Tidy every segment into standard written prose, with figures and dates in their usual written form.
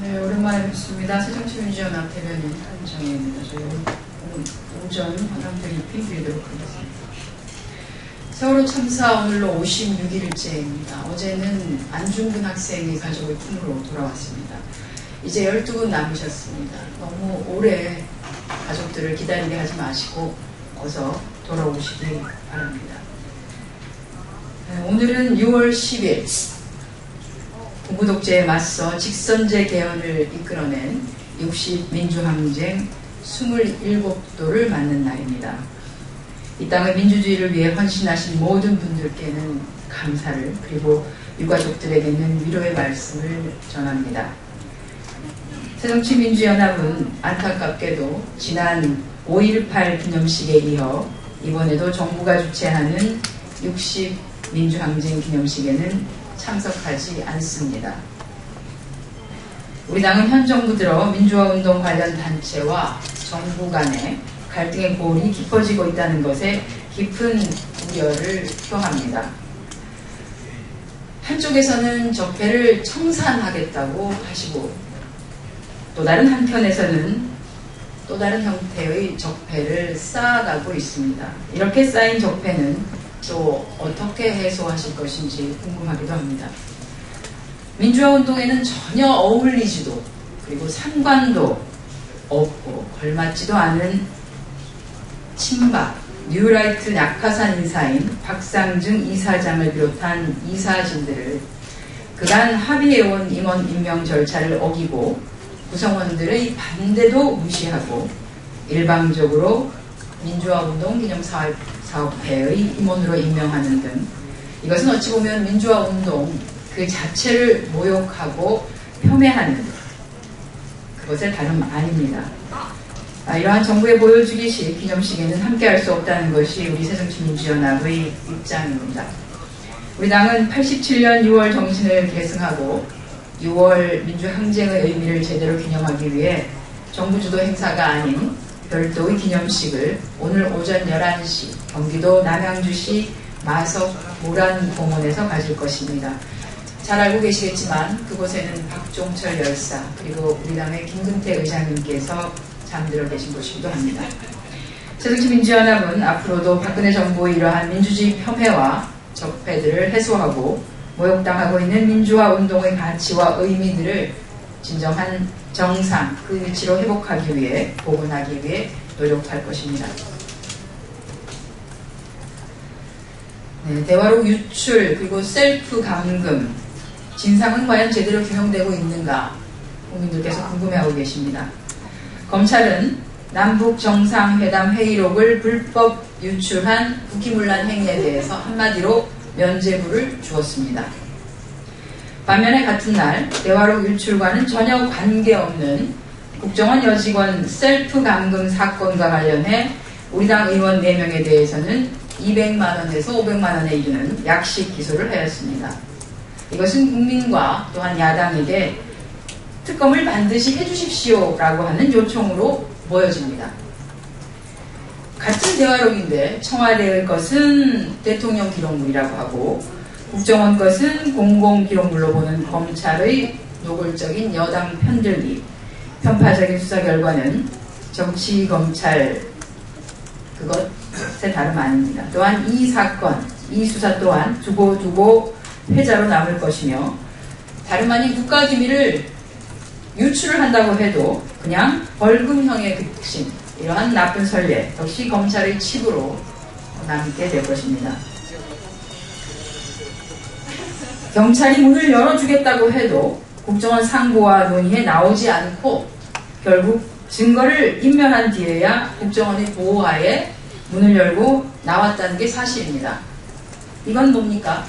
네, 오랜만에 뵙습니다. 새정치민주연합 대변인 한정혜입니다. 저희 오전 화담 브리핑 드리도록 하겠습니다. 세월호 참사 오늘로 56일째입니다. 어제는 안중근 학생이 가족의 품으로 돌아왔습니다. 이제 12분 남으셨습니다. 너무 오래 가족들을 기다리게 하지 마시고 어서 돌아오시기 바랍니다. 네, 오늘은 6월 10일 군부독재에 맞서 직선제 개헌을 이끌어낸 60 민주항쟁 27도를 맞는 날입니다. 이 땅의 민주주의를 위해 헌신하신 모든 분들께는 감사를, 그리고 유가족들에게는 위로의 말씀을 전합니다. 새정치민주연합은 안타깝게도 지난 5.18 기념식에 이어 이번에도 정부가 주최하는 60 민주항쟁 기념식에는 참석하지 않습니다. 우리 당은 현 정부 들어 민주화운동 관련 단체와 정부 간의 갈등의 골이 깊어지고 있다는 것에 깊은 우려를 표합니다. 한쪽에서는 적폐를 청산하겠다고 하시고 또 다른 한편에서는 또 다른 형태의 적폐를 쌓아가고 있습니다. 이렇게 쌓인 적폐는 또 어떻게 해소하실 것인지 궁금하기도 합니다. 민주화운동에는 전혀 어울리지도 그리고 상관도 없고 걸맞지도 않은 친박, 뉴라이트 낙하산 인사인 박상증 이사장을 비롯한 이사진들을 그간 합의해온 임원 임명 절차를 어기고 구성원들의 반대도 무시하고 일방적으로 민주화운동 기념사업회의 임원으로 임명하는 등 이것은 어찌 보면 민주화운동 그 자체를 모욕하고 폄훼하는 그것의 다름 아닙니다. 이러한 정부의 보여주기식 기념식에는 함께할 수 없다는 것이 우리 새정치민주연합의 입장입니다. 우리 당은 87년 6월 정신을 계승하고 6월 민주항쟁의 의미를 제대로 기념하기 위해 정부 주도 행사가 아닌 별도의 기념식을 오늘 오전 11시 경기도 남양주시 마석 모란공원에서 가질 것입니다. 잘 알고 계시겠지만 그곳에는 박종철 열사 그리고 우리 당의 김근태 의장님께서 잠들어 계신 곳이기도 합니다. 새정치민주연합은 앞으로도 박근혜 정부의 이러한 민주주의 폄훼와 적폐들을 해소하고 모욕당하고 있는 민주화운동의 가치와 의미들을 진정한 정상, 그 위치로 회복하기 위해, 복원하기 위해 노력할 것입니다. 네, 대화록 유출, 그리고 셀프 감금, 진상은 과연 제대로 규명되고 있는가? 국민들께서 궁금해하고 계십니다. 검찰은 남북 정상회담 회의록을 불법 유출한 국기문란 행위에 대해서 한마디로 면죄부를 주었습니다. 반면에 같은 날 대화록 유출과는 전혀 관계없는 국정원 여직원 셀프 감금 사건과 관련해 우리 당 의원 4명에 대해서는 200만원에서 500만원에 이르는 약식 기소를 하였습니다. 이것은 국민과 또한 야당에게 특검을 반드시 해주십시오라고 하는 요청으로 보여집니다. 같은 대화록인데 청와대의 것은 대통령 기록물이라고 하고 국정원 것은 공공기록물로 보는 검찰의 노골적인 여당 편들기, 편파적인 수사 결과는 정치검찰 그것의 다름 아닙니다. 또한 이 사건, 이 수사 또한 두고두고 회자로 남을 것이며 다름 아닌 국가기밀을 유출을 한다고 해도 그냥 벌금형에 그친 이러한 나쁜 선례 역시 검찰의 칩으로 남게 될 것입니다. 경찰이 문을 열어주겠다고 해도 국정원 상고와 논의에 나오지 않고 결국 증거를 인멸한 뒤에야 국정원의 보호하에 문을 열고 나왔다는 게 사실입니다. 이건 뭡니까?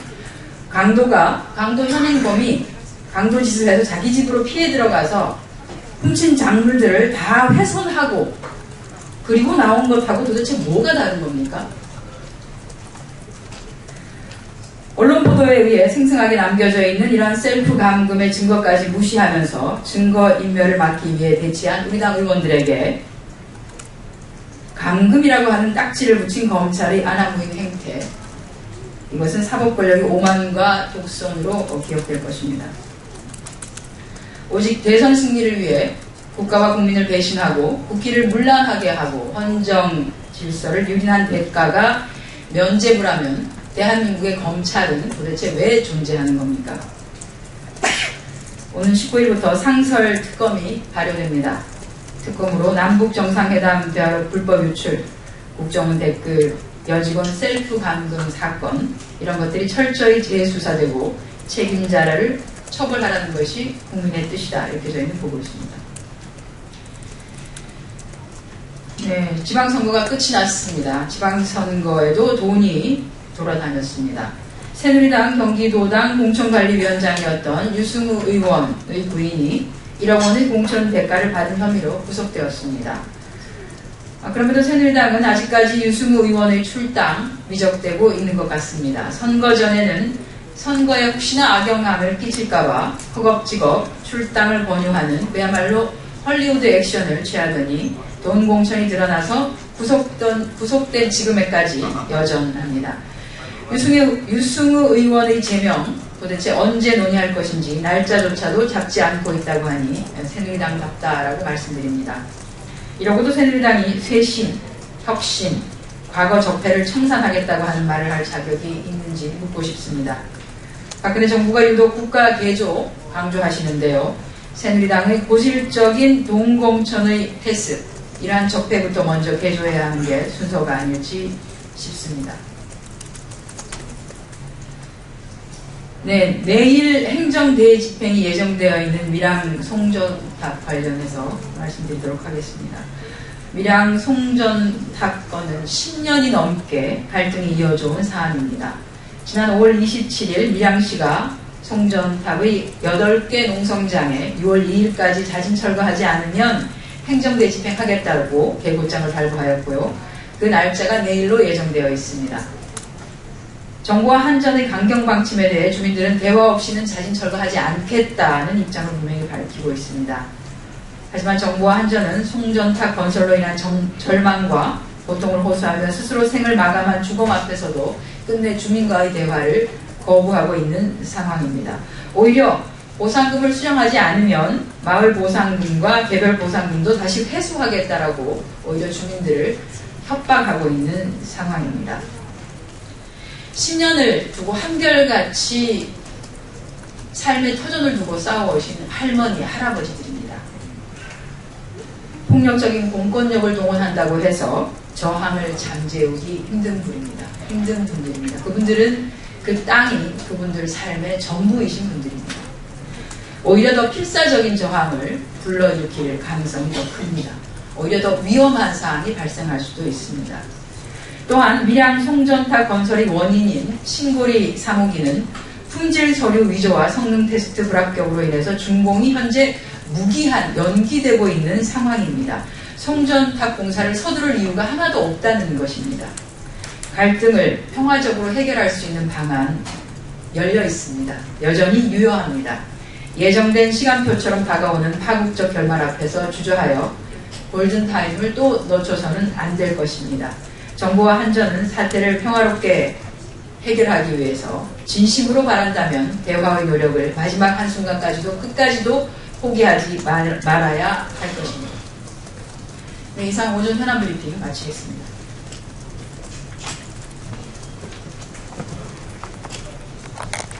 강도 현행범이 강도짓을 해서 자기 집으로 피해 들어가서 훔친 작물들을 다 훼손하고 그리고 나온 것하고 도대체 뭐가 다른 겁니까? 언론 보도에 의해 생생하게 남겨져 있는 이러한 셀프 감금의 증거까지 무시하면서 증거 인멸을 막기 위해 대치한 우리 당 의원들에게 감금이라고 하는 딱지를 붙인 검찰의 아나무인 행태, 이것은 사법권력의 오만과 독선으로 기억될 것입니다. 오직 대선 승리를 위해 국가와 국민을 배신하고 국기를 문란하게 하고 헌정 질서를 유린한 대가가 면죄부라면 대한민국의 검찰은 도대체 왜 존재하는 겁니까? 오는 19일부터 상설 특검이 발효됩니다. 특검으로 남북 정상회담 대화로 불법 유출, 국정원 댓글, 여직원 셀프 감금 사건 이런 것들이 철저히 재수사되고 책임자를 처벌하라는 것이 국민의 뜻이다. 이렇게 저희는 보고 있습니다. 네, 지방선거가 끝이 났습니다. 지방선거에도 돈이 돌아다녔습니다. 새누리당 경기도당 공천관리위원장이었던 유승우 의원의 부인이 1억 원의 공천 대가를 받은 혐의로 구속되었습니다. 그럼에도 새누리당은 아직까지 유승우 의원의 출당 위적되고 있는 것 같습니다. 선거 전에는 선거에 혹시나 악영향을 끼칠까봐 허겁지겁 출당을 권유하는 그야말로 헐리우드 액션을 취하더니 돈 공천이 드러나서 구속된 지금에까지 여전합니다. 유승우 의원의 제명 도대체 언제 논의할 것인지 날짜조차도 잡지 않고 있다고 하니 새누리당답다라고 말씀드립니다. 이러고도 새누리당이 쇄신, 혁신, 과거 적폐를 청산하겠다고 하는 말을 할 자격이 있는지 묻고 싶습니다. 박근혜 정부가 유독 국가 개조 강조하시는데요. 새누리당의 고질적인 동공천의 패스, 이러한 적폐부터 먼저 개조해야 하는 게 순서가 아닐지 싶습니다. 네, 내일 행정대집행이 예정되어 있는 밀양 송전탑 관련해서 말씀드리도록 하겠습니다. 밀양 송전탑 건은 10년이 넘게 갈등이 이어져온 사안입니다. 지난 5월 27일 밀양시가 송전탑의 8개 농성장에 6월 2일까지 자진 철거하지 않으면 행정대집행하겠다고 계고장을 발부하였고요. 그 날짜가 내일로 예정되어 있습니다. 정부와 한전의 강경방침에 대해 주민들은 대화 없이는 자진 철거하지 않겠다는 입장을 분명히 밝히고 있습니다. 하지만 정부와 한전은 송전탑 건설로 인한 절망과 고통을 호소하며 스스로 생을 마감한 주범 앞에서도 끝내 주민과의 대화를 거부하고 있는 상황입니다. 오히려 보상금을 수령하지 않으면 마을 보상금과 개별 보상금도 다시 회수하겠다라고 오히려 주민들을 협박하고 있는 상황입니다. 10년을 두고 한결같이 삶의 터전을 두고 싸워오신 할머니, 할아버지들입니다. 폭력적인 공권력을 동원한다고 해서 저항을 잠재우기 힘든 분들입니다. 그분들은 그 땅이 그분들 삶의 전부이신 분들입니다. 오히려 더 필사적인 저항을 불러일으킬 가능성이 더 큽니다. 오히려 더 위험한 사안이 발생할 수도 있습니다. 또한 밀양 송전탑 건설의 원인인 신고리 사무기는 품질 서류 위조와 성능 테스트 불합격으로 인해서 준공이 현재 무기한 연기되고 있는 상황입니다. 송전탑 공사를 서두를 이유가 하나도 없다는 것입니다. 갈등을 평화적으로 해결할 수 있는 방안 열려 있습니다. 여전히 유효합니다. 예정된 시간표처럼 다가오는 파국적 결말 앞에서 주저하여 골든타임을 또 놓쳐서는 안 될 것입니다. 정부와 한전은 사태를 평화롭게 해결하기 위해서 진심으로 바란다면 대화의 노력을 마지막 한순간까지도 끝까지도 포기하지 말아야 할 것입니다. 네, 이상 오전 현안 브리핑 마치겠습니다.